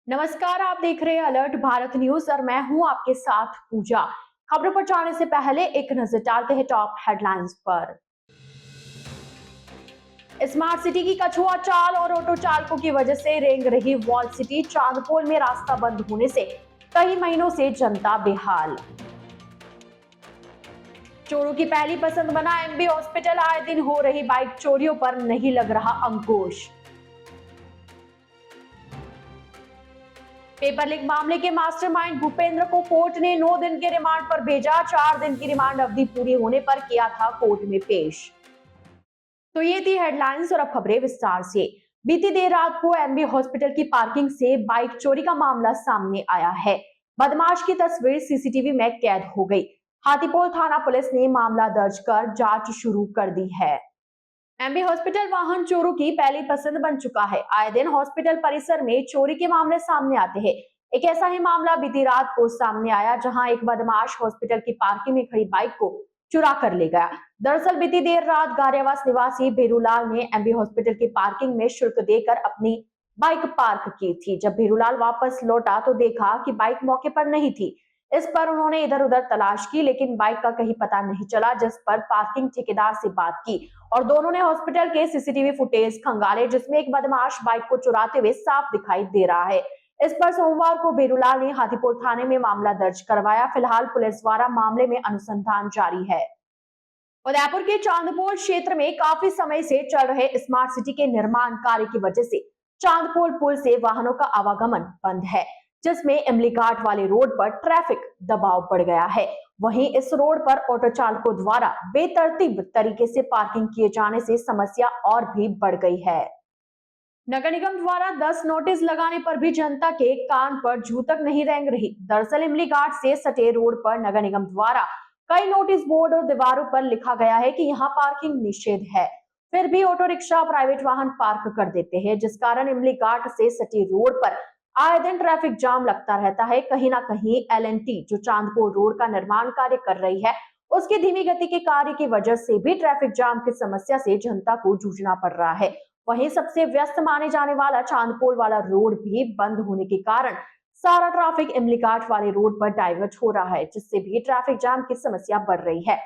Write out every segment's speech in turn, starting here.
नमस्कार, आप देख रहे हैं अलर्ट भारत न्यूज और मैं हूं आपके साथ पूजा। खबरों पर जाने से पहले एक नजर डालते हैं टॉप हेडलाइंस पर। स्मार्ट सिटी की कछुआ चाल और ऑटो चालकों की वजह से रेंग रही वॉल सिटी। चांदपोल में रास्ता बंद होने से कई महीनों से जनता बेहाल। चोरों की पहली पसंद बना एमबी हॉस्पिटल। आए दिन हो रही बाइक चोरियों पर नहीं लग रहा अंकुश। पेपर लीक मामले के मास्टरमाइंड भूपेंद्र को कोर्ट ने 9 दिन के रिमांड पर भेजा। 4 दिन की रिमांड अवधि पूरी होने पर किया था कोर्ट में पेश। तो ये थी हेडलाइंस और अब खबरें विस्तार से। बीती देर रात को एमबी हॉस्पिटल की पार्किंग से बाइक चोरी का मामला सामने आया है। बदमाश की तस्वीर सीसीटीवी में कैद हो गई। हाथीपोल थाना पुलिस ने मामला दर्ज कर जांच शुरू कर दी है। एमबी हॉस्पिटल वाहन चोरों की पहली पसंद बन चुका है। आए दिन हॉस्पिटल परिसर में चोरी के मामले सामने आते हैं। एक ऐसा ही मामला बीती रात को सामने आया, जहां एक बदमाश हॉस्पिटल की पार्किंग में खड़ी बाइक को चुरा कर ले गया। दरअसल बीती देर रात गारियावास निवासी भेरूलाल ने एमबी हॉस्पिटल की पार्किंग में शुल्क देकर अपनी बाइक पार्क की थी। जब भेरूलाल वापस लौटा तो देखा कि बाइक मौके पर नहीं थी। इस पर उन्होंने इधर उधर तलाश की, लेकिन बाइक का कहीं पता नहीं चला। जिस पर पार्किंग ठेकेदार से बात की और दोनों ने हॉस्पिटल के सीसीटीवी फुटेज खंगाले, जिसमें एक बदमाश बाइक को चुराते हुए साफ दिखाई दे रहा है। इस पर सोमवार को भेरूलाल ने हाथीपुर थाने में मामला दर्ज करवाया। फिलहाल पुलिस द्वारा मामले में अनुसंधान जारी है। उदयपुर के चांदपोल क्षेत्र में काफी समय से चल रहे स्मार्ट सिटी के निर्माण कार्य की वजह से चांदपोल पुल से वाहनों का आवागमन बंद है, जिसमें इमली घाट वाले रोड पर ट्रैफिक दबाव बढ़ गया है। वहीं इस रोड पर ऑटो चालकों द्वारा बेतरतीब तरीके से पार्किंग किए जाने से समस्या और भी बढ़ गई है। नगर निगम द्वारा 10 नोटिस लगाने पर भी जनता के कान पर जू तक नहीं रेंग रही। दरअसल इमली घाट से सटे रोड पर नगर निगम द्वारा कई नोटिस बोर्ड और दीवारों पर लिखा गया है कि यहाँ पार्किंग निषेध है। फिर भी ऑटो रिक्शा प्राइवेट वाहन पार्क कर देते हैं, जिस कारण इमली घाट से सटी रोड पर आए दिन ट्रैफिक जाम लगता रहता है। कहीं ना कहीं एलएनटी जो चांदपोल रोड का निर्माण कार्य कर रही है, उसकी धीमी गति के कार्य की वजह से भी ट्रैफिक जाम की समस्या से जनता को जूझना पड़ रहा है। वहीं सबसे व्यस्त माने जाने वाला चांदपोल वाला रोड भी बंद होने के कारण सारा ट्रैफिक इमली घाट वाले रोड पर डाइवर्ट हो रहा है, जिससे भी ट्रैफिक जाम की समस्या बढ़ रही है।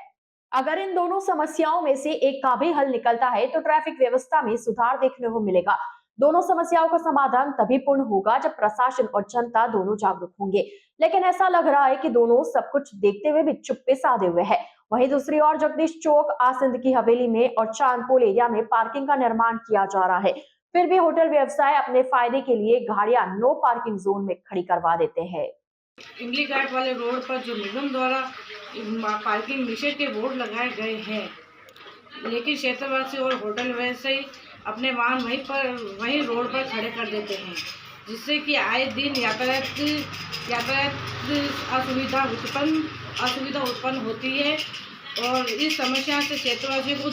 अगर इन दोनों समस्याओं में से एक का भी हल निकलता है तो ट्रैफिक व्यवस्था में सुधार देखने को मिलेगा। दोनों समस्याओं का समाधान तभी पूर्ण होगा जब प्रशासन और जनता दोनों जागरूक होंगे, लेकिन ऐसा लग रहा है कि दोनों सब कुछ देखते हुए भी चुप्पे साधे हुए हैं। वहीं दूसरी ओर जगदीश चौक, आसिंद की हवेली में और चांदपोल एरिया में पार्किंग का निर्माण किया जा रहा है। फिर भी होटल व्यवसाय अपने फायदे के लिए गाड़ियां नो पार्किंग जोन में खड़ी करवा देते हैं। इमली घाट वाले रोड पर जो निगम द्वारा पार्किंग निषेध के बोर्ड लगाए गए हैं, लेकिन क्षेत्रवासी और होटल व्यवसायी अपने वाहन वहीं रोड पर खड़े कर देते हैं, जिससे कि आए दिन यातायात असुविधा उत्पन्न होती है। और इस समस्या से क्षेत्रवासियों को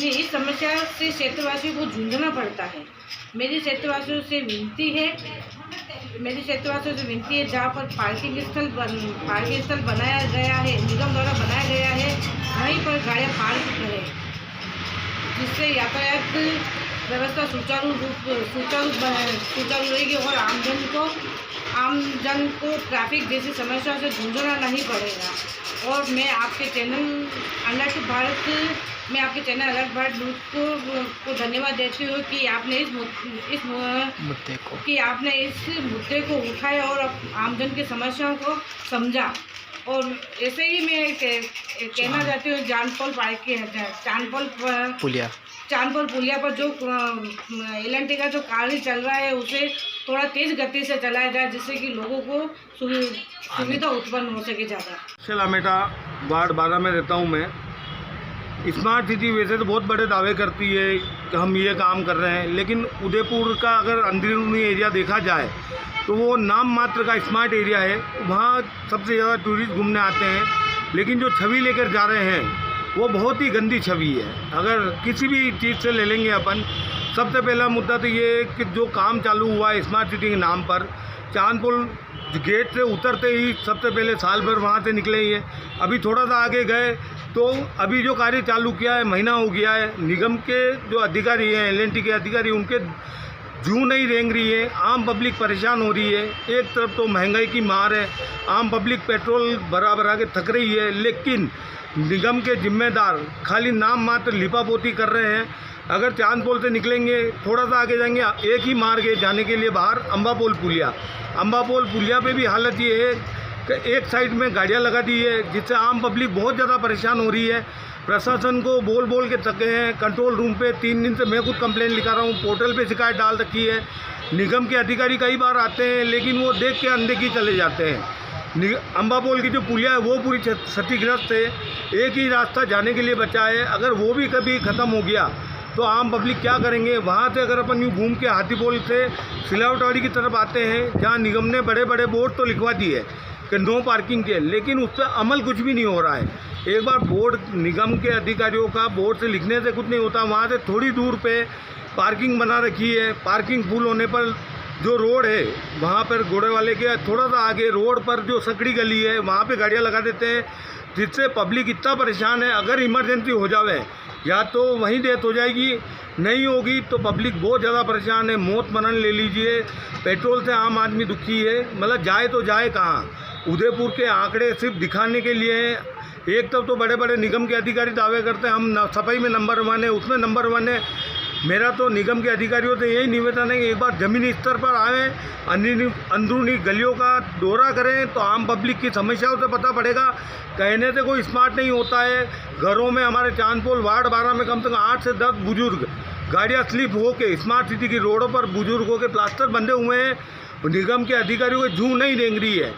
इस समस्या से क्षेत्रवासियों को जूझना पड़ता है। मेरी क्षेत्रवासियों से विनती है जहाँ पर पार्किंग स्थल बनाया गया है, निगम द्वारा बनाया गया है, वहीं पर गाड़ियाँ पार्क करें, जिससे यातायात व्यवस्था सुचारू रहेगी और आमजन को ट्रैफिक जैसी समस्या से जूझना नहीं पड़ेगा। और मैं आपके चैनल अलर्ट भारत न्यूज़ को धन्यवाद देती हूँ कि आपने इस मुद्दे को उठाया और आमजन की समस्याओं को समझा। और ऐसे ही मैं कहना चाहती हूँ, चांदपोल पुलिया पर जो एलएनटी का जो कार्य चल रहा है, उसे थोड़ा तेज गति से चलाया जाए, जिससे कि लोगों को सुविधा उत्पन्न हो सके ज़्यादा। शलामेटा वार्ड 12 में रहता हूँ मैं। स्मार्ट सिटी वैसे तो बहुत बड़े दावे करती है कि हम ये काम कर रहे हैं, लेकिन उदयपुर का अगर अंदरूनी एरिया देखा जाए तो वो नाम मात्र का स्मार्ट एरिया है। वहाँ सबसे ज़्यादा टूरिस्ट घूमने आते हैं, लेकिन जो छवि लेकर जा रहे हैं वो बहुत ही गंदी छवि है। अगर किसी भी चीज़ से ले लेंगे अपन, सबसे पहला मुद्दा तो ये है कि जो काम चालू हुआ है स्मार्ट सिटी के नाम पर, चांदपोल गेट से उतरते ही सबसे पहले साल भर वहाँ से निकले ही है। अभी थोड़ा सा आगे गए तो अभी जो कार्य चालू किया है, महीना हो गया है, निगम के जो अधिकारी हैं, एल&टी के अधिकारी, उनके जू नहीं रेंग रही है। आम पब्लिक परेशान हो रही है। एक तरफ तो महंगाई की मार है, आम पब्लिक पेट्रोल भरा भरा के थक रही है, लेकिन निगम के जिम्मेदार खाली नाम मात्र लिपापोती कर रहे हैं। अगर चांदपोल से निकलेंगे, थोड़ा सा आगे जाएंगे, एक ही मार्ग है जाने के लिए बाहर, अम्बापोल पुलिया पे भी हालत ये है कि एक साइड में गाड़ियाँ लगा दी है, जिससे आम पब्लिक बहुत ज़्यादा परेशान हो रही है। प्रशासन को बोल बोल के थके हैं। कंट्रोल रूम पे 3 दिन से मैं खुद कंप्लेंट लिखा रहा हूँ, पोर्टल पे शिकायत डाल रखी है। निगम के अधिकारी कई बार आते हैं, लेकिन वो देख के अनदेखी चले जाते हैं। अम्बापोल की जो पुलिया है वो पूरी क्षतिग्रस्त है। एक ही रास्ता जाने के लिए बचा है। अगर वो भी कभी ख़त्म हो गया तो आम पब्लिक क्या करेंगे? वहाँ से अगर अपन यूँ घूम के हाथीपोल से सिलावटवाड़ी की तरफ आते हैं, जहाँ निगम ने बड़े बड़े बोर्ड तो लिखवा दिए कि नो पार्किंग के, लेकिन उस पर अमल कुछ भी नहीं हो रहा है। एक बार बोर्ड, निगम के अधिकारियों का बोर्ड से लिखने से कुछ नहीं होता। वहाँ से थोड़ी दूर पे पार्किंग बना रखी है। पार्किंग फुल होने पर जो रोड है, वहाँ पर घोड़े वाले के थोड़ा सा आगे रोड पर जो सकड़ी गली है, वहाँ पे गाड़ियाँ लगा देते हैं, जिससे पब्लिक इतना परेशान है। अगर इमरजेंसी हो जावे, या तो वहीं डेथ हो जाएगी, नहीं होगी तो पब्लिक बहुत ज़्यादा परेशान है। मौत मरण ले लीजिए, पेट्रोल से आम आदमी दुखी है। मतलब जाए तो जाए कहाँ? उदयपुर के आंकड़े सिर्फ दिखाने के लिए हैं। एक तो बड़े बड़े निगम के अधिकारी दावे करते हैं हम सफाई में नंबर 1 है, उसमें नंबर 1 है। मेरा तो निगम के अधिकारियों से यही निवेदन है कि एक बार ज़मीनी स्तर पर आएँ, अंदरूनी गलियों का दौरा करें, तो आम पब्लिक की समस्याओं से पता पड़ेगा। कहने से कोई स्मार्ट नहीं होता है। घरों में हमारे चांदपोल वार्ड 12 में कम से कम 8 से 10 बुजुर्ग गाड़ियाँ स्लिप होके स्मार्ट सिटी की रोडों पर बुजुर्गों के प्लास्टर बंधे हुए हैं। निगम के अधिकारियों को जू नहीं रेंग रही है।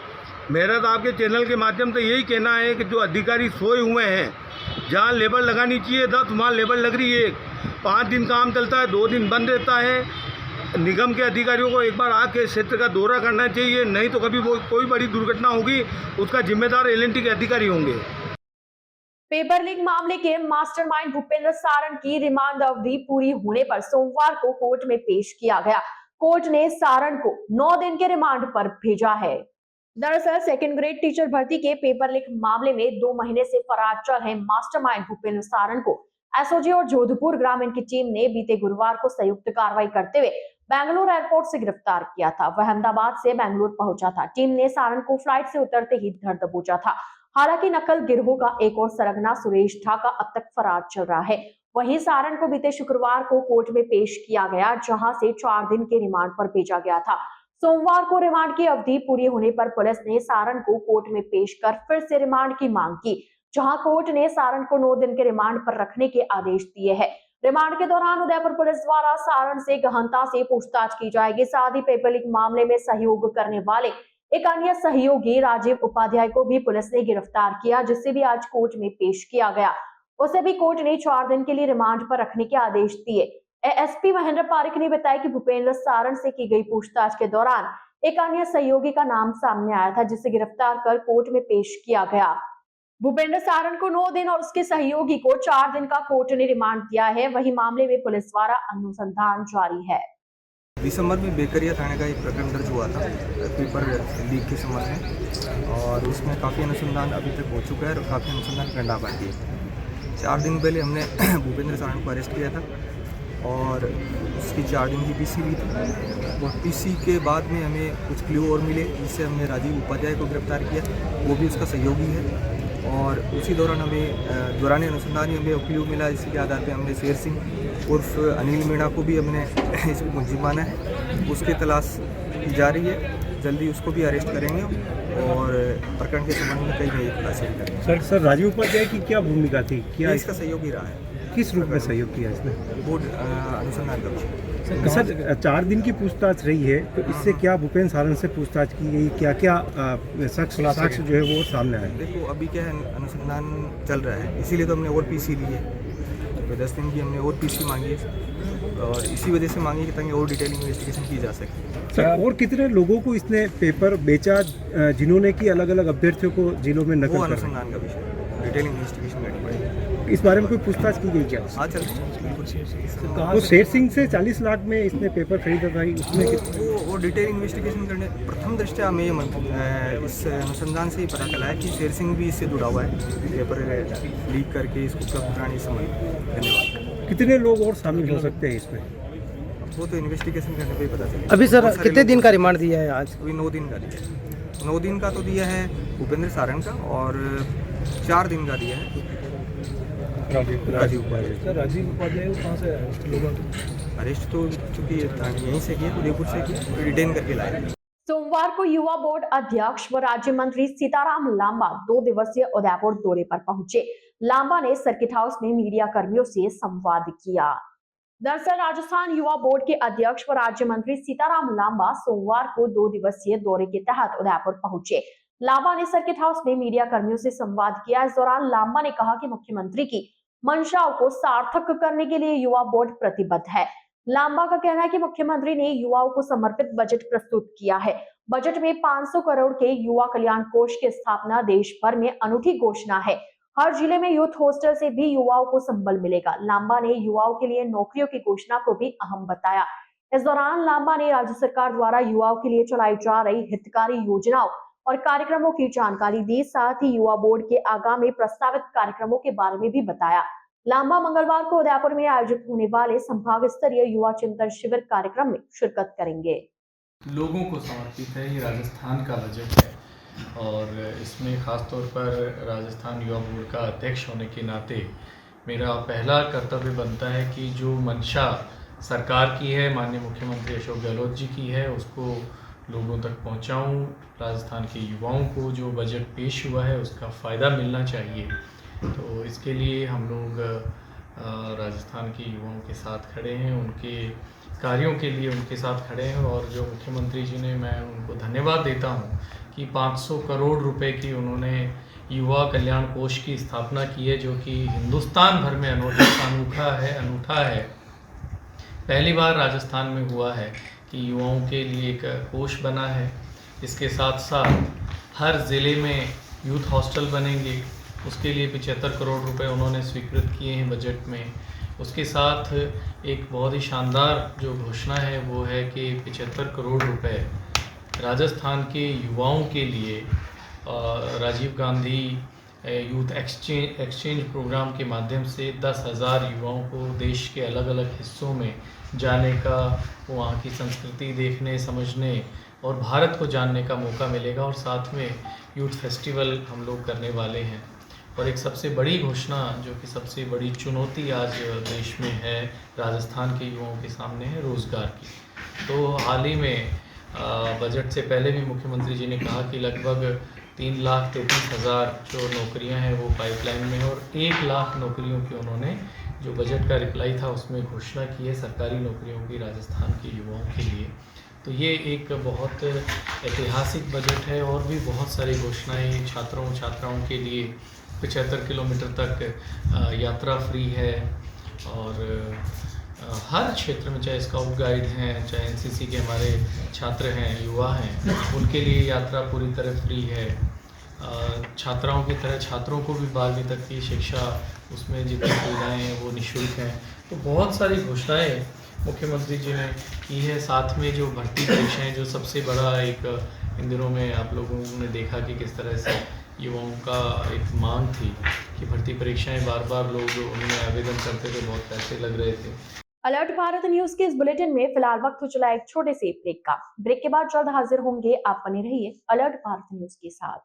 मेरा तो आपके चैनल के माध्यम से यही कहना है कि जो अधिकारी सोए हुए हैं, जहाँ लेबर लगानी चाहिए 10, वहाँ लेबर लग रही है 1। 5 दिन काम चलता है, 2 दिन बंद रहता है। निगम के अधिकारियों को एक बार आके क्षेत्र का दौरा करना चाहिए, नहीं तो कभी वो कोई बड़ी दुर्घटना होगी, उसका जिम्मेदार एल&टी के अधिकारी होंगे। पेपर लीक मामले के मास्टरमाइंड भूपेंद्र सारण की रिमांड अवधि पूरी होने पर सोमवार को कोर्ट में पेश किया गया। कोर्ट ने सारण को 9 दिन के रिमांड पर भेजा है। दरअसल सेकंड ग्रेड टीचर भर्ती के पेपर लीक मामले में 2 महीने से फरार चल रहे मास्टरमाइंड भूपेंद्र सारण को एसओजी और जोधपुर ग्रामीण की टीम ने बीते गुरुवार को संयुक्त कार्रवाई करते हुए बेंगलुरु एयरपोर्ट से गिरफ्तार किया था। वह अहमदाबाद से बेंगलुरु पहुंचा था। टीम ने सारण को फ्लाइट से उतरते ही धर दबोचा था। हालांकि नकल गिरोह का एक और सरगना सुरेश ढाका अब तक फरार चल रहा है। वहीं सारण को बीते शुक्रवार को कोर्ट में पेश किया गया, जहां से 4 दिन के रिमांड पर भेजा गया था। सोमवार को रिमांड की अवधि पूरी होने पर पुलिस ने सारण को कोर्ट में पेश कर फिर से रिमांड की मांग की, जहां कोर्ट ने सारण को 9 दिन के रिमांड पर रखने के आदेश दिए हैं। रिमांड के दौरान उदयपुर पुलिस द्वारा सारण से गहनता से पूछताछ की जाएगी। साथ ही पेपर लीक मामले में सहयोग करने वाले एक अन्य सहयोगी राजीव उपाध्याय को भी पुलिस ने गिरफ्तार किया, जिससे भी आज कोर्ट में पेश किया गया। उसे भी कोर्ट ने 4 दिन के लिए रिमांड पर रखने के आदेश दिए। एएसपी महेंद्र पारिक ने बताया कि भूपेंद्र सारण से की गई पूछताछ के दौरान एक अन्य सहयोगी का नाम सामने आया था, जिसे गिरफ्तार कर कोर्ट में पेश किया गया। भूपेंद्र सारण को 9 दिन और उसके सहयोगी को 4 दिन का कोर्ट ने रिमांड दिया है। वहीं मामले में पुलिस द्वारा अनुसंधान जारी है। दिसंबर में बेकरिया थाने का एक प्रकरण दर्ज हुआ था पेपर लीक के संबंध में, और उसमें काफ़ी अनुसंधान अभी तक हो चुका है और काफ़ी अनुसंधान करना बाकी है। 4 दिन पहले हमने भूपेंद्र सारण को अरेस्ट किया था और उसकी 4 दिन की पीसी ली थी, और पीसी के बाद में हमें कुछ क्लू और मिले, जिससे हमने राजीव उपाध्याय को गिरफ्तार किया, वो भी उसका सहयोगी है। और उसी दौरान हमें दौरान अनुसंधान ही हमें क्लू मिला, जिसके आधार पर हमने शेर सिंह उर्फ अनिल मीणा को भी हमने इसमें मुलजिम माना है। उसकी तलाश की जा रही है, जल्दी उसको भी अरेस्ट करेंगे और प्रकरण के संबंध में कई नए खुलासे करेंगे। सर राजीव उपाध्याय की क्या भूमिका थी? क्या इसका सहयोगी रहा है? किस रूप में सहयोग किया इसने? बोर्ड अनुसंधान का विषय। सर 4 दिन की पूछताछ रही है, तो इससे क्या भूपेंद्र सारण से पूछताछ की गई? क्या क्या साक्ष्य जो है वो सामने आए? देखो अभी क्या है, अनुसंधान चल रहा है, इसीलिए तो हमने और पीसी ली है। तो 10 दिन की हमने और पीसी मांगी है, और इसी वजह से मांगी कि ताकि और डिटेलिंग इन्वेस्टिगेशन की जा सके। सर और कितने लोगों को इसने पेपर बेचा, जिन्होंने की अलग अलग अभ्यर्थियों को जिलों में नकल? वो अनुसंधान का विषय, डिटेलिंग इन्वेस्टिगेशन करनी पड़ेगी। इस बारे में कोई पूछताछ की गई क्या? हाँ चलते हैं बिल्कुल। वो शेर सिंह से 40 लाख में इसने पेपर खरीदा था, उसमें वो डिटेल इन्वेस्टिगेशन करने प्रथम दृष्टया हमें इस अनुसंधान से ही पता चला है कि शेर सिंह भी इससे जुड़ा हुआ है, पेपर लीक करके इसको उपलब्ध कराने समय। धन्यवाद। कितने लोग और शामिल हो सकते हैं इसमें? वो तो इन्वेस्टिगेशन करने पे ही पता चलेगा। अभी सर बहुत सारे कितने लोग- दिन का रिमांड दिया है आज? अभी 9 दिन का दिया है। 9 दिन का तो दिया है भूपेंद्र सारण का, और 4 दिन का दिया है राजीव उपाध्याय। सर राजीव उपाध्याय कहाँ से अरेस्ट तो चूंकि यहीं से किया, उदयपुर से किया, रिटेन करके लाए। सोमवार को युवा बोर्ड अध्यक्ष व राज्य मंत्री सीताराम लांबा 2 दिवसीय उदयपुर दौरे पर पहुंचे। लांबा ने सर्किट हाउस में मीडिया कर्मियों से संवाद किया। दरअसल राजस्थान युवा बोर्ड के अध्यक्ष व राज्य मंत्री सीताराम लांबा सोमवार को 2 दिवसीय दौरे के तहत उदयपुर पहुंचे। लांबा ने सर्किट हाउस में मीडिया कर्मियों से संवाद किया। इस दौरान लांबा ने कहा कि मुख्यमंत्री की मंशाओं को सार्थक करने के लिए युवा बोर्ड प्रतिबद्ध है। लांबा का कहना है कि मुख्यमंत्री ने युवाओं को समर्पित बजट प्रस्तुत किया है। बजट में 500 करोड़ के युवा कल्याण कोष की स्थापना देश भर में अनूठी घोषणा है। हर जिले में यूथ हॉस्टल से भी युवाओं को संबल मिलेगा। लांबा ने युवाओं के लिए नौकरियों की घोषणा को भी अहम बताया। इस दौरान लांबा ने राज्य सरकार द्वारा युवाओं के लिए चलाई जा रही हितकारी योजनाओं और कार्यक्रमों की जानकारी दी। साथ ही युवा बोर्ड के आगामी प्रस्तावित कार्यक्रमों के बारे में भी बताया। लांबा मंगलवार को उदयपुर में आयोजित होने वाले संभाग स्तरीय युवा चिंतन शिविर कार्यक्रम में शिरकत करेंगे। लोगों को समर्पित है, ये राजस्थान का बजट है और इसमें ख़ास तौर पर राजस्थान युवा बोर्ड का अध्यक्ष होने के नाते मेरा पहला कर्तव्य बनता है कि जो मंशा सरकार की है, माननीय मुख्यमंत्री अशोक गहलोत जी की है, उसको लोगों तक पहुंचाऊं। राजस्थान के युवाओं को जो बजट पेश हुआ है उसका फ़ायदा मिलना चाहिए, तो इसके लिए हम लोग राजस्थान के युवाओं के साथ खड़े हैं, उनके कार्यों के लिए उनके साथ खड़े हैं। और जो मुख्यमंत्री जी ने, मैं उनको धन्यवाद देता हूं कि 500 करोड़ रुपए की उन्होंने युवा कल्याण कोष की स्थापना की है, जो कि हिंदुस्तान भर में अनूठा है। पहली बार राजस्थान में हुआ है कि युवाओं के लिए एक कोष बना है। इसके साथ साथ हर ज़िले में यूथ हॉस्टल बनेंगे, उसके लिए 75 करोड़ रुपए उन्होंने स्वीकृत किए हैं बजट में। उसके साथ एक बहुत ही शानदार जो घोषणा है वो है कि 75 करोड़ रुपए राजस्थान के युवाओं के लिए Rajiv Gandhi youth exchange programme के माध्यम से 10,000 युवाओं को देश के अलग अलग हिस्सों में जाने का, वहाँ की संस्कृति देखने, समझने और भारत को जानने का मौका मिलेगा। और साथ में यूथ फेस्टिवल हम लोग करने वाले हैं। और एक सबसे बड़ी घोषणा, जो कि सबसे बड़ी चुनौती आज देश में है, राजस्थान के युवाओं के सामने है, रोज़गार की। तो हाल ही में बजट से पहले भी मुख्यमंत्री जी ने कहा कि लगभग 3,33,000 जो नौकरियां हैं वो पाइपलाइन में है, और 1 लाख नौकरियों की उन्होंने जो बजट का रिप्लाई था उसमें घोषणा की है सरकारी नौकरियों की राजस्थान के युवाओं के लिए। तो ये एक बहुत ऐतिहासिक बजट है। और भी बहुत सारी घोषणाएं, छात्राओं के लिए 75 किलोमीटर तक यात्रा फ्री है, और हर क्षेत्र में, चाहे स्काउट गाइड हैं, चाहे एनसीसी के हमारे छात्र हैं, युवा हैं, उनके लिए यात्रा पूरी तरह फ्री है। छात्राओं की तरह छात्रों को भी 12वीं तक की शिक्षा, उसमें जितनी सुविधाएँ हैं वो निःशुल्क हैं। तो बहुत सारी घोषणाएं मुख्यमंत्री जी ने की है। साथ में जो भर्ती परीक्षाएं, जो सबसे बड़ा एक इन दिनों में आप लोगों ने देखा कि किस तरह से युवाओं का एक मांग थी कि भर्ती परीक्षाएं बार लोग उनमें आवेदन करते थे, बहुत पैसे लग रहे थे। अलर्ट भारत न्यूज के इस बुलेटिन में फिलहाल वक्त हो चला एक छोटे से ब्रेक का। ब्रेक के बाद जल्द हाजिर होंगे, आप बने रहिए अलर्ट भारत न्यूज के साथ।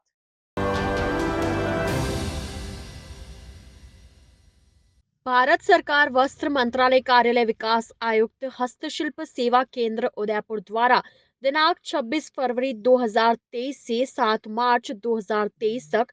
भारत सरकार वस्त्र मंत्रालय कार्यालय विकास आयुक्त हस्तशिल्प सेवा केंद्र उदयपुर द्वारा दिनांक 26 फरवरी 2023 से 7 मार्च 2023 तक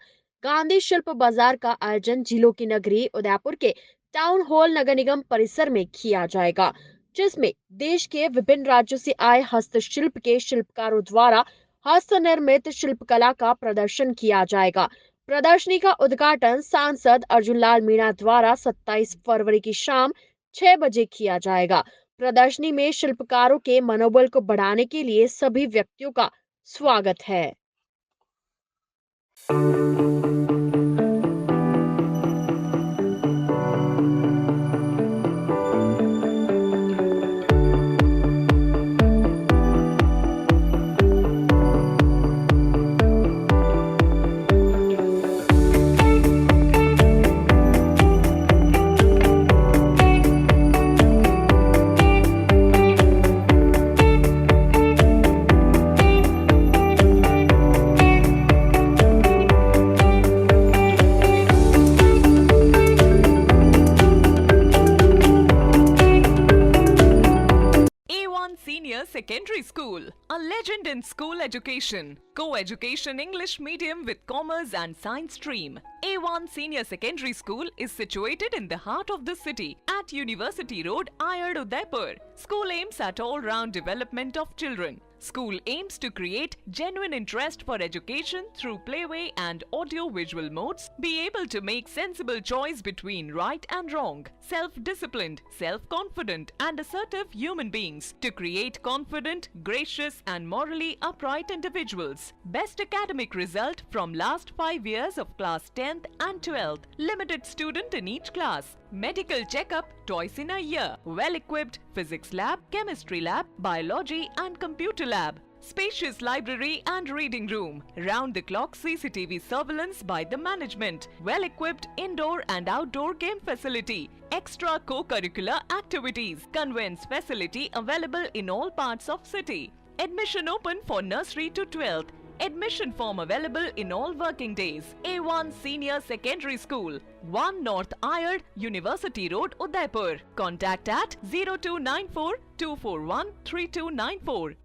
गांधी शिल्प बाजार का आयोजन जिलों की नगरी उदयपुर के टाउन हॉल नगर निगम परिसर में किया जाएगा, जिसमें देश के विभिन्न राज्यों से आए हस्तशिल्प के शिल्पकारों द्वारा हस्त निर्मित शिल्पकला का प्रदर्शन किया जाएगा। प्रदर्शनी का उद्घाटन सांसद अर्जुन लाल मीणा द्वारा 27 फरवरी की शाम 6 बजे किया जाएगा। प्रदर्शनी में शिल्पकारों के मनोबल को बढ़ाने के लिए सभी व्यक्तियों का स्वागत है। Secondary School, a legend in school education. Co-education English medium with commerce and science stream. A1 Senior Secondary School is situated in the heart of the city at University Road, Ayad, Udaipur. School aims at all-round development of children. School aims to create genuine interest for education through playway and audio-visual modes, be able to make sensible choice between right and wrong, self-disciplined, self-confident and assertive human beings to create confident, gracious and morally upright individuals. Best academic result from last 5 years of class 10th and 12th. Limited student in each class. Medical checkup twice in a year. Well-equipped physics lab, chemistry lab, biology and computer lab. Spacious library and reading room. Round-the-clock CCTV surveillance by the management. Well-equipped indoor and outdoor game facility. Extra co-curricular activities. Conveyance facility available in all parts of city. Admission open for nursery to 12th. Admission form available in all working days. A1 Senior Secondary School, 1 North Ayad, University Road, Udaipur. Contact at 0294 241 3294.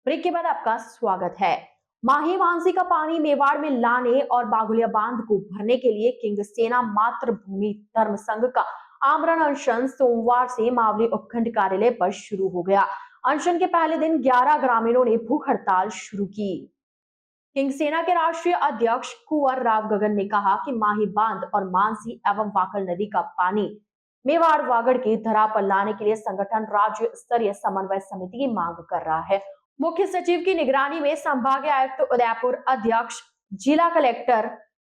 Break के बाद आपका स्वागत है। माही मानसी का पानी मेवाड़ में लाने और बागुलिया बांध को भरने के लिए किंग सेना मातृभूमि धर्म संघ का आमरण अनशन सोमवार से मावली उपखंड कार्यालय पर शुरू हो गया। अनशन के पहले दिन 11 ग्रामीणों ने भूख हड़ताल शुरू की। किंग सेना के राष्ट्रीय अध्यक्ष कुंवर राव गगन ने कहा कि माही बांध और मानसी एवं वाकल नदी का पानी मेवाड़ वागड़ की धरा पर लाने के लिए संगठन राज्य स्तरीय समन्वय समिति की मांग कर रहा है। मुख्य सचिव की निगरानी में संभागीय आयुक्त उदयपुर अध्यक्ष, जिला कलेक्टर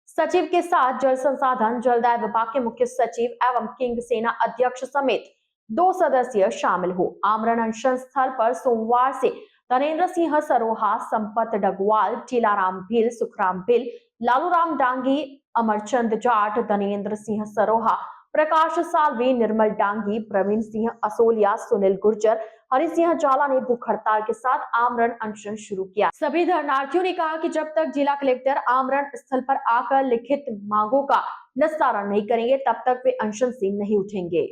सचिव के साथ जल संसाधन जलदाय विभाग के मुख्य सचिव एवं किंग सेना अध्यक्ष समेत 2 सदस्य शामिल हो। आमरण अनशन स्थल पर सोमवार से धनेन्द्र सिंह सरोहा, संपत डगवाल, टीलाराम भील, सुखराम भील, लालूराम डांगी, अमरचंद जाट, धनेन्द्र सिंह सरोहा, प्रकाश सालवी, निर्मल डांगी, प्रवीण सिंह असोलिया, सुनील गुर्जर, हरि सिंह जाला ने भूख हड़ताल के साथ आमरण अनशन शुरू किया। सभी धरनार्थियों ने कहा कि जब तक जिला कलेक्टर आमरण स्थल पर आकर लिखित मांगों का निस्तारण नहीं करेंगे तब तक वे अनशन से नहीं उठेंगे।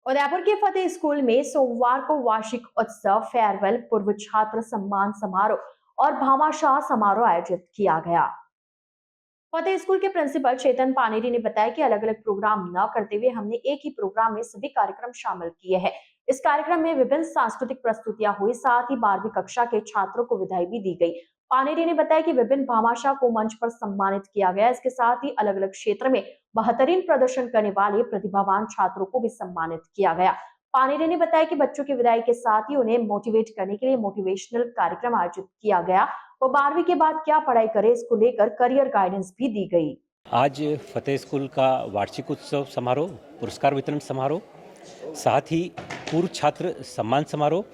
उदयपुर के फतेह स्कूल में सोमवार को वार्षिक उत्सव, फेयरवेल, पूर्व छात्र सम्मान समारोह और भामाशाह समारोह आयोजित किया गया। फतेह स्कूल के प्रिंसिपल चेतन पानेरी ने बताया कि अलग अलग प्रोग्राम न करते हुए हमने एक ही प्रोग्राम में सभी कार्यक्रम शामिल किए हैं। इस कार्यक्रम में विभिन्न सांस्कृतिक प्रस्तुतियां हुई, साथ ही 12वीं कक्षा के छात्रों को विदाई भी दी गई। पानेरी ने बताया कि विभिन्न भामाशाह को मंच पर सम्मानित किया गया। इसके साथ ही अलग अलग क्षेत्र में बेहतरीन प्रदर्शन करने वाले प्रतिभावान छात्रों को भी सम्मानित किया गया। पानेरी ने बताया कि बच्चों की विदाई के साथ ही उन्हें मोटिवेट करने के लिए मोटिवेशनल कार्यक्रम आयोजित किया गया। वो 12वीं के बाद क्या पढ़ाई करे, इसको लेकर करियर गाइडेंस भी दी गई। आज फतेह स्कूल का वार्षिक उत्सव समारोह, पुरस्कार वितरण समारोह, साथ ही पूर्व छात्र सम्मान समारोह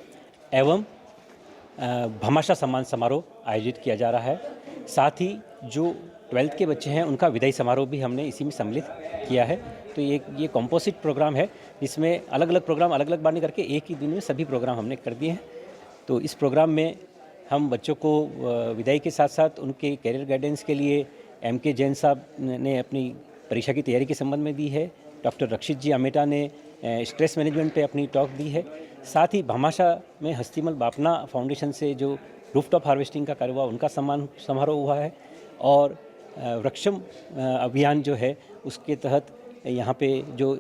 एवं भामाशाह सम्मान समारोह आयोजित किया जा रहा है। साथ ही जो 12th के बच्चे हैं उनका विदाई समारोह भी हमने इसी में सम्मिलित किया है। तो ये कॉम्पोजिट प्रोग्राम है, इसमें अलग अलग प्रोग्राम अलग अलग बार नहीं करके एक ही दिन में सभी प्रोग्राम हमने कर दिए हैं। तो इस प्रोग्राम में हम बच्चों को विदाई के साथ साथ उनके कैरियर गाइडेंस के लिए MK जैन साहब ने अपनी परीक्षा की तैयारी के संबंध में दी है। डॉक्टर रक्षित जी आमेटा ने स्ट्रेस मैनेजमेंट पे अपनी टॉक दी है। साथ ही भामाशाह में हस्तीमल बापना फाउंडेशन से जो रूफटॉप हार्वेस्टिंग का कार्य हुआ उनका सम्मान समारोह हुआ है। और वृक्षम अभियान जो है उसके तहत यहाँ पे जो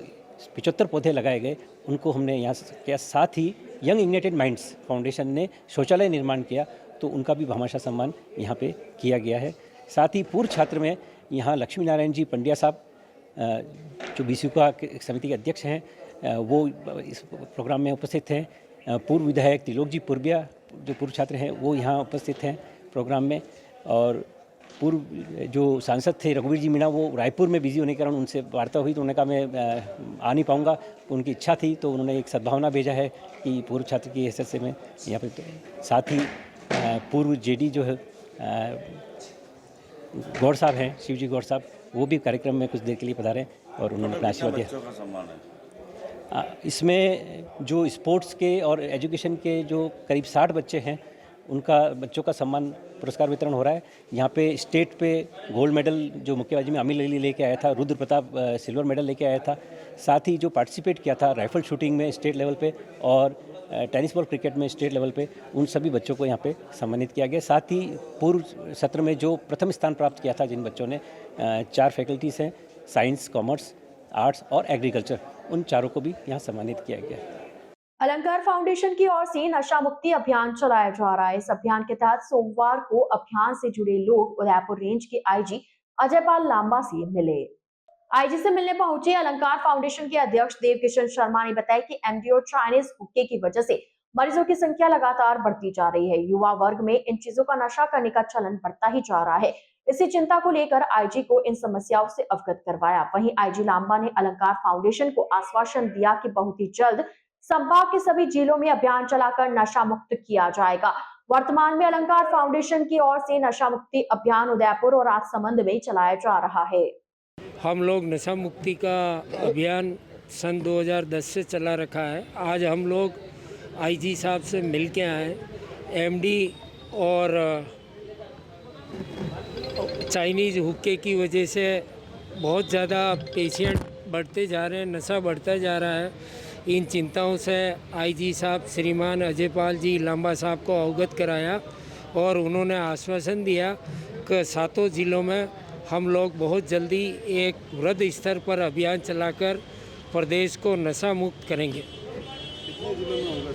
75 पौधे लगाए गए उनको हमने यहाँ किया। साथ ही यंग इग्नाइटेड माइंड्स फाउंडेशन ने शौचालय निर्माण किया, तो उनका भी भामाशाह सम्मान यहाँ पे किया गया है। साथ ही पूर्व छात्र में यहाँ लक्ष्मी नारायण जी पंड्या साहब जो BCU का समिति के अध्यक्ष हैं, वो इस प्रोग्राम में उपस्थित हैं। पूर्व विधायक त्रिलोक जी पुरबिया जो पूर्व छात्र हैं वो यहाँ उपस्थित हैं प्रोग्राम में। और पूर्व जो सांसद थे रघुवीर जी मीणा, वो रायपुर में बिजी होने के कारण उनसे वार्ता हुई तो उन्होंने कहा मैं आ नहीं पाऊँगा। उनकी इच्छा थी तो उन्होंने एक सद्भावना भेजा है कि पूर्व छात्र की हैसियत से मैं यहाँ पर। साथ ही पूर्व JD जो है गौर साहब हैं, शिवजी गौर साहब, वो भी कार्यक्रम में कुछ देर के लिए पधारे और उन्होंने अपना आशीर्वाद दिया। इसमें जो स्पोर्ट्स के और एजुकेशन के जो करीब 60 बच्चे हैं उनका बच्चों का सम्मान पुरस्कार वितरण हो रहा है। यहाँ पे स्टेट पे गोल्ड मेडल जो मुक्केबाजी में अमिल अली लेके आया था, रुद्र प्रताप सिल्वर मेडल लेके आया था, साथ ही जो पार्टिसिपेट किया था राइफल शूटिंग में स्टेट लेवल पे और टेनिस बॉल क्रिकेट में स्टेट लेवल पे, उन सभी बच्चों को यहाँ पे सम्मानित किया गया। साथ ही पूर्व सत्र में जो प्रथम स्थान प्राप्त किया था जिन बच्चों ने, 4 फैकल्टीज़ हैं, साइंस, कॉमर्स, आर्ट्स और एग्रीकल्चर, उन चारों को भी यहाँ सम्मानित किया गया। अलंकार फाउंडेशन की ओर से नशा मुक्ति अभियान चलाया जा रहा है। इस अभियान के तहत सोमवार को अभियान से जुड़े लोग उदयपुर रेंज के आईजी अजयपाल लांबा से मिले। आईजी से मिलने पहुंचे अलंकार फाउंडेशन के अध्यक्ष देव किशन शर्मा ने बताया कि एमडी और चाइनीज हुक्के की वजह से मरीजों की संख्या लगातार बढ़ती जा रही है। युवा वर्ग में इन चीजों का नशा करने का चलन बढ़ता ही जा रहा है। इसी चिंता को लेकर आईजी को इन समस्याओं से अवगत करवाया। वहीं आईजी लांबा ने अलंकार फाउंडेशन को आश्वासन दिया कि बहुत ही जल्द संभाग के सभी जिलों में अभियान चलाकर नशा मुक्त किया जाएगा। वर्तमान में अलंकार फाउंडेशन की ओर से नशा मुक्ति अभियान उदयपुर और राजसमंद में चलाया जा रहा है। हम लोग नशा मुक्ति का अभियान सन 2010 से चला रखा है। आज हम लोग आईजी साहब से मिल के आए। एमडी और चाइनीज़ हुक्के की वजह से बहुत ज़्यादा पेशेंट बढ़ते जा रहे हैं, नशा बढ़ता जा रहा है। इन चिंताओं से आईजी साहब श्रीमान अजयपाल जी लांबा साहब को अवगत कराया और उन्होंने आश्वासन दिया कि 7 जिलों में हम लोग बहुत जल्दी एक वृहद स्तर पर अभियान चलाकर प्रदेश को नशा मुक्त करेंगे। कितने जिलों में होगा?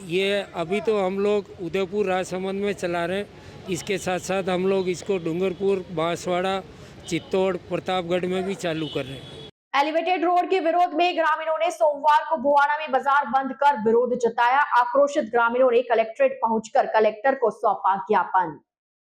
ये अभी तो हम लोग उदयपुर राजसमंद में चला रहे हैं। इसके साथ साथ हम लोग इसको डूंगरपुर, बांसवाड़ा, चित्तौड़, प्रतापगढ़ में भी चालू कर रहे हैं। एलिवेटेड रोड के विरोध में ग्रामीणों ने सोमवार को बुआना में बाजार बंद कर विरोध जताया। आक्रोशित ग्रामीणों ने कलेक्ट्रेट पहुंचकर कलेक्टर को सौंपा ज्ञापन।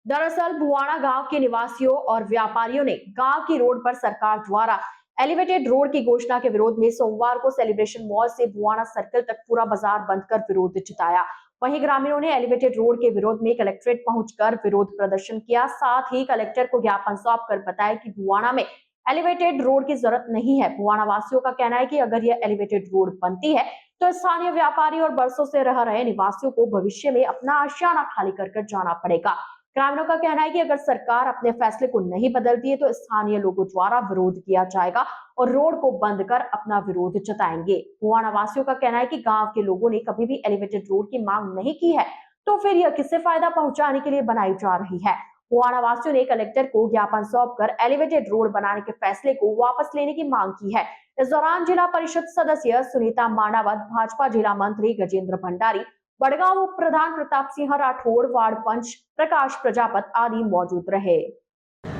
दरअसल बुआना गांव के निवासियों और व्यापारियों ने गांव की रोड पर सरकार द्वारा एलिवेटेड रोड की घोषणा के विरोध में सोमवार को सेलिब्रेशन मॉल से बुआना सर्कल तक पूरा बाजार बंद कर विरोध जताया। वहीं ग्रामीणों ने एलिवेटेड रोड के विरोध में कलेक्ट्रेट पहुंचकर विरोध प्रदर्शन किया। साथ ही कलेक्टर को ज्ञापन सौंपकर बताया कि बुआना में एलिवेटेड रोड की जरूरत नहीं है। बुआना वासियों का कहना है कि अगर यह एलिवेटेड रोड बनती है तो स्थानीय व्यापारी और बरसों से रह रहे निवासियों को भविष्य में अपना आशियाना खाली कर जाना पड़ेगा। ग्रामीणों का कहना है कि अगर सरकार अपने फैसले को नहीं बदलती है तो स्थानीय लोगों द्वारा विरोध किया जाएगा और रोड को बंद कर अपना विरोध जताएंगे। बुआना वासियों का कहना है कि गांव के लोगों ने कभी भी एलिवेटेड रोड की मांग नहीं की है, तो फिर यह किससे फायदा पहुंचाने के लिए बनाई जा रही है। बुआना वासियों ने कलेक्टर को ज्ञापन सौंपकर एलिवेटेड रोड बनाने के फैसले को वापस लेने की मांग की है। इस दौरान जिला परिषद सदस्य सुनीता मांडावत, भाजपा जिला मंत्री गजेंद्र भंडारी, बड़गांव उप प्रधान प्रताप सिंह राठौड़, वार्ड पंच प्रकाश प्रजापत आदि मौजूद रहे।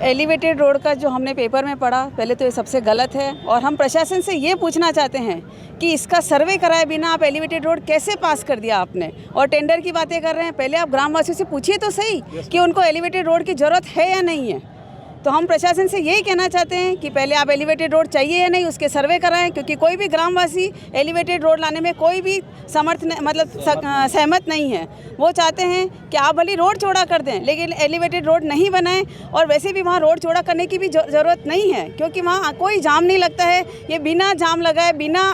एलिवेटेड रोड का जो हमने पेपर में पढ़ा, पहले तो ये सबसे गलत है और हम प्रशासन से ये पूछना चाहते हैं कि इसका सर्वे कराए बिना आप एलिवेटेड रोड कैसे पास कर दिया आपने, और टेंडर की बातें कर रहे हैं। पहले आप ग्रामवासियों से पूछिए तो सही कि उनको एलिवेटेड रोड की ज़रूरत है या नहीं है। तो हम प्रशासन से यही कहना चाहते हैं कि पहले आप एलिवेटेड रोड चाहिए या नहीं उसके सर्वे कराएं, क्योंकि कोई भी ग्रामवासी एलिवेटेड रोड लाने में कोई भी सहमत नहीं है। वो चाहते हैं कि आप भले रोड चौड़ा कर दें लेकिन एलिवेटेड रोड नहीं बनाएं, और वैसे भी वहाँ रोड चौड़ा करने की भी ज़रूरत नहीं है क्योंकि वहाँ कोई जाम नहीं लगता है। ये बिना जाम लगाए, बिना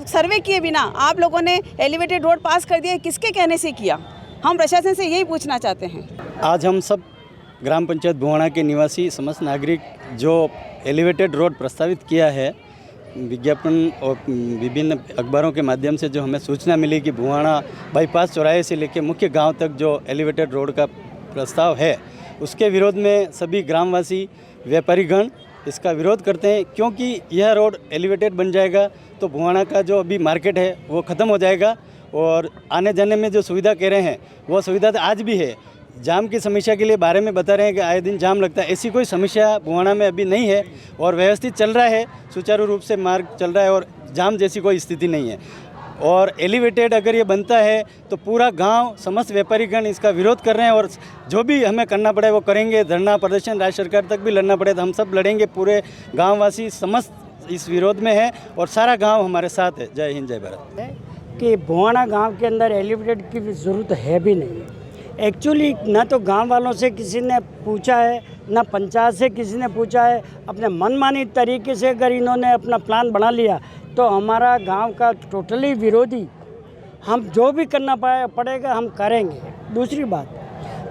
सर्वे किए बिना आप लोगों ने एलिवेटेड रोड पास कर दिया, किसके कहने से किया? हम प्रशासन से यही पूछना चाहते हैं। आज हम सब ग्राम पंचायत बुआना के निवासी समस्त नागरिक जो एलिवेटेड रोड प्रस्तावित किया है, विज्ञापन और विभिन्न अखबारों के माध्यम से जो हमें सूचना मिली कि बुआना बाईपास चौराहे से लेकर मुख्य गांव तक जो एलिवेटेड रोड का प्रस्ताव है, उसके विरोध में सभी ग्रामवासी, व्यापारीगण इसका विरोध करते हैं। क्योंकि यह रोड एलिवेटेड बन जाएगा तो बुआना का जो अभी मार्केट है वो ख़त्म हो जाएगा और आने जाने में जो सुविधा कह रहे हैं वो सुविधा तो आज भी है। जाम की समस्या के लिए बारे में बता रहे हैं कि आए दिन जाम लगता है, ऐसी कोई समस्या बुआना में अभी नहीं है और व्यवस्थित चल रहा है, सुचारू रूप से मार्ग चल रहा है और जाम जैसी कोई स्थिति नहीं है। और एलिवेटेड अगर ये बनता है तो पूरा गांव, समस्त व्यापारीगण इसका विरोध कर रहे हैं और जो भी हमें करना पड़े वो करेंगे। धरना प्रदर्शन राज्य सरकार तक भी लड़ना पड़े तो हम सब लड़ेंगे। पूरे गाँववासी समस्त इस विरोध में है और सारा गाँव हमारे साथ है। जय हिंद, जय भारत। कि बुआना गाँव के अंदर एलिवेटेड की ज़रूरत है भी नहीं। एक्चुअली ना तो गांव वालों से किसी ने पूछा है, ना पंचायत से किसी ने पूछा है। अपने मनमानी तरीके से अगर इन्होंने अपना प्लान बना लिया तो हमारा गांव का टोटली विरोधी, हम जो भी करना पड़ेगा हम करेंगे। दूसरी बात,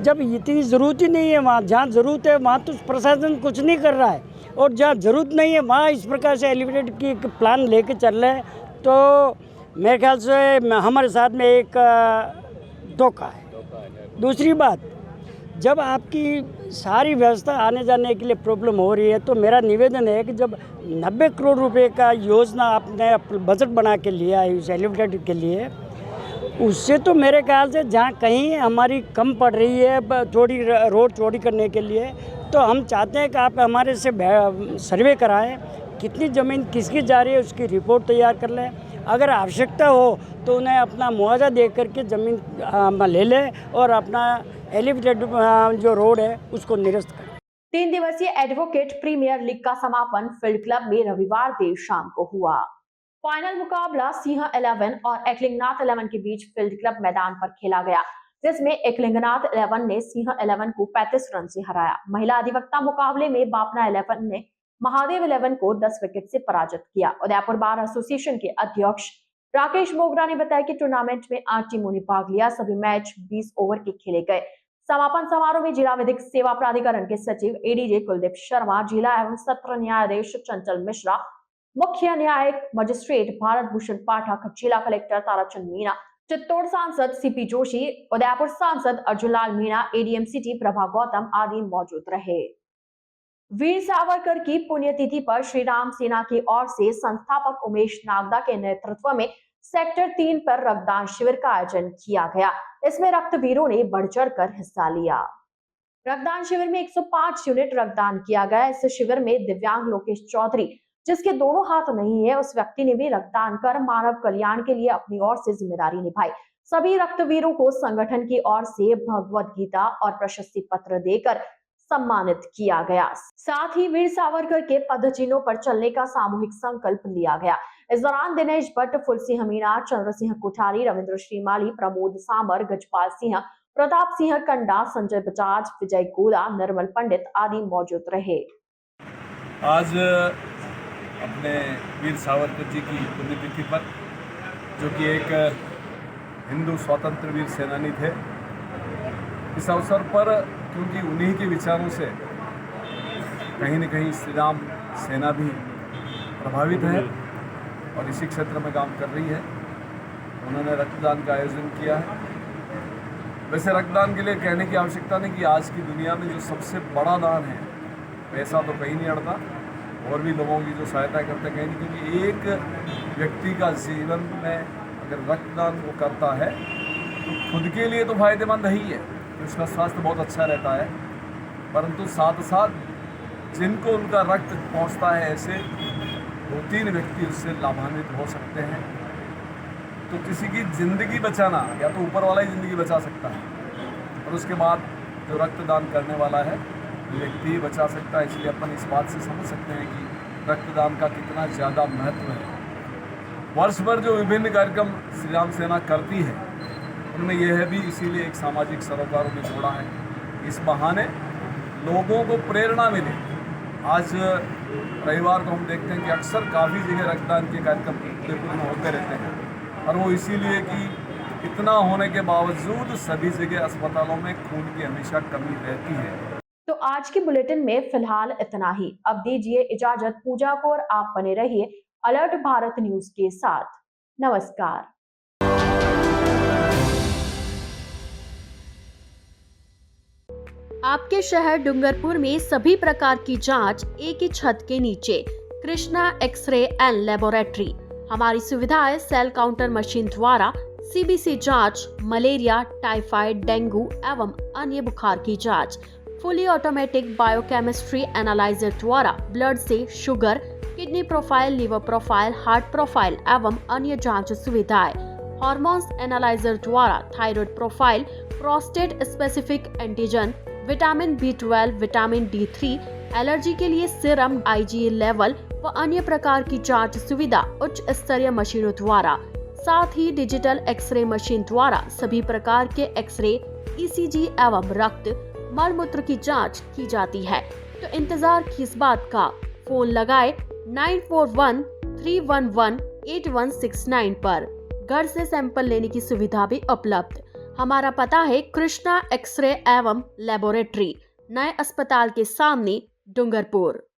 जब इतनी ज़रूरत ही नहीं है वहाँ, जहाँ ज़रूरत है वहाँ तो प्रशासन कुछ नहीं कर रहा है, और जहाँ ज़रूरत नहीं है वहाँ इस प्रकार से एलिवेटेड की एक प्लान लेके चल रहे हैं, तो मेरे ख्याल से हमारे साथ में एक धोखा है। दूसरी बात, जब आपकी सारी व्यवस्था आने जाने के लिए प्रॉब्लम हो रही है, तो मेरा निवेदन है कि जब 90 करोड़ रुपए का योजना आपने बजट बना के लिया है इस एलिवेटेड के लिए, उससे तो मेरे ख्याल से जहाँ कहीं हमारी कम पड़ रही है थोड़ी रोड चौड़ी करने के लिए, तो हम चाहते हैं कि आप हमारे से सर्वे कराएं, कितनी ज़मीन किसकी जा रही है उसकी रिपोर्ट तैयार कर लें, अगर आवश्यकता हो तो उन्हें अपना मुआवजा दे करके ज़मीन ले लें और अपना एलिवेटेड जो रोड है उसको निरस्त करें। 3 दिवसीय एडवोकेट प्रीमियर लीग का समापन फील्ड क्लब में रविवार देर शाम को हुआ। फाइनल मुकाबला सिंह 11 और एकलिंगनाथ 11 के बीच फील्ड क्लब मैदान पर खेला गया, जिसमें एकलिंगनाथ 11 ने सिंह 11 को 35 रन से हराया। महिला अधिवक्ता मुकाबले में बापना 11 ने महादेव 11 को 10 विकेट से पराजित किया। उदयपुर बार एसोसिएशन के अध्यक्ष राकेश मोगरा ने बताया कि टूर्नामेंट में 8 टीमों ने भाग लिया। सभी मैच 20 ओवर के खेले गए। समापन समारोह में जिला विधिक सेवा प्राधिकरण के सचिव एडीजे कुलदीप शर्मा, जिला एवं सत्र न्यायाधीश चंचल मिश्रा, मुख्य न्यायिक मजिस्ट्रेट भारत भूषण पाठक, जिला कलेक्टर ताराचंद मीणा, चित्तौड़ सांसद सीपी जोशी, उदयपुर सांसद अर्जुन लाल मीणा, एडीएम सिटी प्रभा गौतम आदि मौजूद रहे। वीर सावरकर की पुण्यतिथि पर श्री राम सेना की ओर से संस्थापक उमेश नागदा के नेतृत्व में सेक्टर 3 पर रक्तदान शिविर का आयोजन किया गया। इसमें रक्तवीरों ने बढ़ चढ़कर हिस्सा लिया। रक्तदान शिविर में 105 यूनिट रक्तदान किया गया। इस शिविर में दिव्यांग लोकेश चौधरी, जिसके दोनों हाथ नहीं है, उस व्यक्ति ने भी रक्तदान कर मानव कल्याण के लिए अपनी ओर से जिम्मेदारी निभाई। सभी रक्तवीरों को संगठन की ओर से भगवत गीता और प्रशस्ति पत्र देकर सम्मानित किया गया। साथ ही वीर सावरकर के पदचिन्हों पर चलने का सामूहिक संकल्प लिया गया। इस दौरान दिनेश भट्ट, फुलसिंह मीणा, चंद्र सिंह कोठारी, रविंद्र श्रीमाली, प्रमोद सामर, गजपाल सिंह, प्रताप सिंह कंडा, संजय बजाज, विजय गोला, निर्मल पंडित आदि मौजूद रहे। आज अपने वीर सावरकर जी की पुण्यतिथि पर, जो कि एक हिंदू स्वतंत्र वीर सेनानी थे, इस अवसर पर क्योंकि उन्हीं के विचारों से कहीं न कहीं श्री राम सेना भी प्रभावित है और इसी क्षेत्र में काम कर रही है, उन्होंने रक्तदान का आयोजन किया है। वैसे रक्तदान के लिए कहने की आवश्यकता नहीं कि आज की दुनिया में जो सबसे बड़ा दान है, पैसा तो कहीं नहीं अड़ता, और भी लोगों की जो सहायता करते कहीं नहीं, क्योंकि एक व्यक्ति का जीवन में अगर रक्तदान वो करता है तो खुद के लिए तो फायदेमंद ही है, उसका स्वास्थ्य बहुत अच्छा रहता है, परंतु साथ साथ जिनको उनका रक्त पहुंचता है, ऐसे 2-3 व्यक्ति उससे लाभान्वित हो सकते हैं। तो किसी की ज़िंदगी बचाना, या तो ऊपर वाला ही ज़िंदगी बचा सकता है, और उसके बाद जो रक्तदान करने वाला है व्यक्ति ही बचा सकता है। इसलिए अपन इस बात से समझ सकते हैं कि रक्तदान का कितना ज़्यादा महत्व है। वर्ष भर जो विभिन्न कार्यक्रम श्री राम सेना करती है, उनमें यह है भी इसीलिए एक सामाजिक सरोकारों में जोड़ा है, इस बहाने लोगों को प्रेरणा मिले। आज रविवार को हम देखते हैं कि अक्सर काफ़ी जगह रक्तदान के कार्यक्रम उदयपुर में होते रहते हैं, और वो इसीलिए कि इतना होने के बावजूद सभी जगह अस्पतालों में खून की हमेशा कमी रहती है। तो आज के बुलेटिन में फिलहाल इतना ही। अब दीजिए इजाजत पूजा को, और आप बने रहिए अलर्ट भारत न्यूज के साथ। नमस्कार। आपके शहर डूंगरपुर में सभी प्रकार की जांच एक ही छत के नीचे। Krishna x ray and laboratory. हमारी सुविधाएं सेल काउंटर मशीन द्वारा सीबीसी जांच, मलेरिया, टाइफाइड, डेंगू एवं अन्य बुखार की जांच। फुली ऑटोमेटिक बायोकेमिस्ट्री एनालाइजर द्वारा ब्लड से sugar, kidney profile, liver profile, heart profile एवं अन्य जांच सुविधाएं। हार्मोन्स एनालाइजर द्वारा thyroid profile, prostate specific antigen, vitamin B12, vitamin D3, allergy के लिए सीरम, IgE लेवल व अन्य प्रकार की जांच सुविधा उच्च स्तरीय मशीनों द्वारा। साथ ही डिजिटल एक्सरे मशीन द्वारा सभी प्रकार के एक्सरे, ECG एवं रक्त, मल मूत्र की जांच की जाती है। तो इंतजार किस बात का, फोन लगाए 9413118169 पर। घर से सैंपल लेने की सुविधा भी उपलब्ध। हमारा पता है कृष्णा एक्सरे एवं लेबोरेटरी, नए अस्पताल के सामने, डूंगरपुर।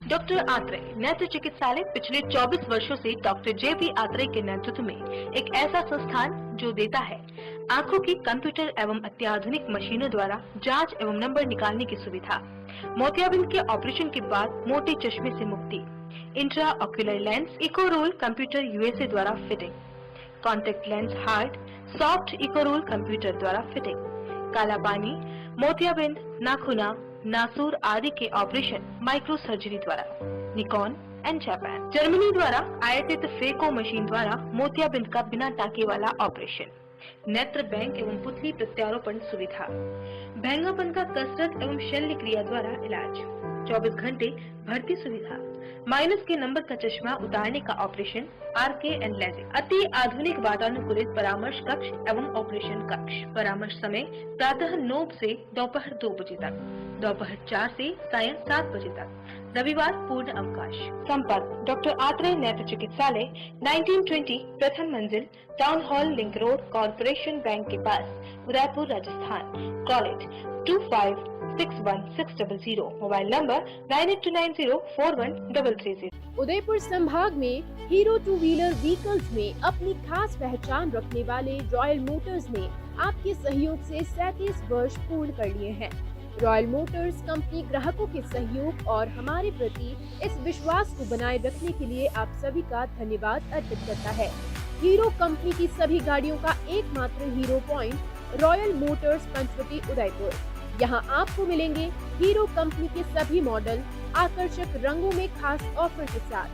डॉक्टर आत्रेय नेत्र चिकित्सालय पिछले 24 वर्षों से डॉक्टर जे.बी. आत्रेय के नेतृत्व में एक ऐसा संस्थान जो देता है आंखों की कंप्यूटर एवं अत्याधुनिक मशीनों द्वारा जांच एवं नंबर निकालने की सुविधा, मोतियाबिंद के ऑपरेशन के बाद मोटे चश्मे से मुक्ति, इंट्रा ऑक्यूलर लेंस इको रोल कंप्यूटर यूएसए द्वारा फिटिंग, कॉन्टेक्ट लेंस हार्ट सॉफ्ट इको रोल कंप्यूटर द्वारा फिटिंग, काला पानी, मोतियाबिंद, नाखूना, नासूर आदि के ऑपरेशन माइक्रो सर्जरी द्वारा, निकॉन एंड जापान, जर्मनी द्वारा आयातित फेको मशीन द्वारा मोतियाबिंद का बिना टाके वाला ऑपरेशन, नेत्र बैंक एवं पुतली प्रत्यारोपण सुविधा, भैंगापन का कसरत एवं शल्य क्रिया द्वारा इलाज, 24 घंटे भर्ती सुविधा, माइनस के नंबर का चश्मा उतारने का ऑपरेशन, आरके एंड लेजिक, अति आधुनिक वातानुकूलित परामर्श कक्ष एवं ऑपरेशन कक्ष, परामर्श समय प्रातः 9 से दोपहर 2 बजे तक, दोपहर 4 से सायं 7 बजे तक, रविवार पूर्ण अवकाश। संपर्क डॉक्टर आत्रेय नेत्र चिकित्सालय 1920 प्रथम मंजिल, town hall link road, corporation bank के पास, Udaipur Rajasthan. College 25616000, mobile number 9829041330। Udaipur संभाग में हीरो टू व्हीलर व्हीकल्स में अपनी खास पहचान रखने वाले रॉयल मोटर्स ने आपके सहयोग से 37 वर्ष पूर्ण कर लिए हैं। रॉयल मोटर्स कंपनी ग्राहकों के सहयोग और हमारे प्रति इस विश्वास को बनाए रखने के लिए आप सभी का धन्यवाद अर्पित करता है। हीरो कंपनी की सभी गाड़ियों का एकमात्र Hero point Royal Motors Panchvati Udaipur. यहाँ आपको मिलेंगे हीरो कंपनी के सभी मॉडल आकर्षक रंगों में खास ऑफर के साथ।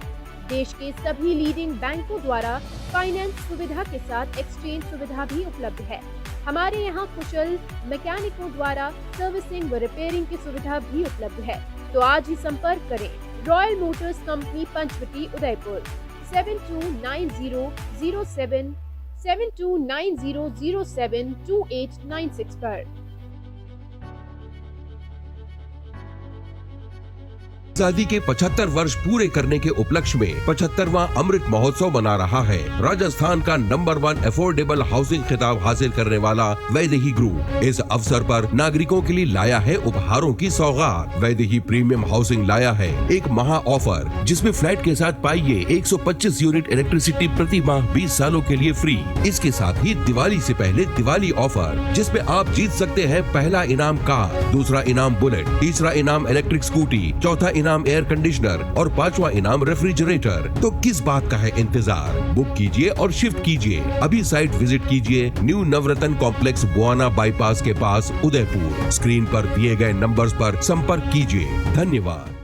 देश के सभी लीडिंग बैंकों द्वारा फाइनेंस सुविधा के साथ एक्सचेंज सुविधा भी उपलब्ध है। हमारे यहाँ कुशल मैकेनिकों द्वारा सर्विसिंग व रिपेयरिंग की सुविधा भी उपलब्ध है। तो आज ही संपर्क करें Royal Motors company Panchvati Udaipur 7290072896 पर। आजादी के 75 वर्ष पूरे करने के उपलक्ष्य में 75वां अमृत महोत्सव मना रहा है। राजस्थान का नंबर 1 अफोर्डेबल हाउसिंग खिताब हासिल करने वाला वैदेही ग्रुप इस अवसर पर नागरिकों के लिए लाया है उपहारों की सौगात। वैदेही प्रीमियम हाउसिंग लाया है एक महा ऑफर, जिसमें फ्लैट के साथ पाइए 125 यूनिट इलेक्ट्रिसिटी प्रति माह 20 सालों के लिए फ्री। इसके साथ ही दिवाली से पहले दिवाली ऑफर, जिसमें आप जीत सकते हैं पहला इनाम कार, दूसरा इनाम बुलेट, तीसरा इनाम इलेक्ट्रिक स्कूटी, चौथा इनाम एयर कंडीशनर और 5वां इनाम रेफ्रिजरेटर। तो किस बात का है इंतजार? बुक कीजिए और शिफ्ट कीजिए। अभी साइट विजिट कीजिए न्यू नवरत्न कॉम्प्लेक्स, बुआना बाईपास के पास, उदयपुर। स्क्रीन पर दिए गए नंबर्स पर संपर्क कीजिए। धन्यवाद।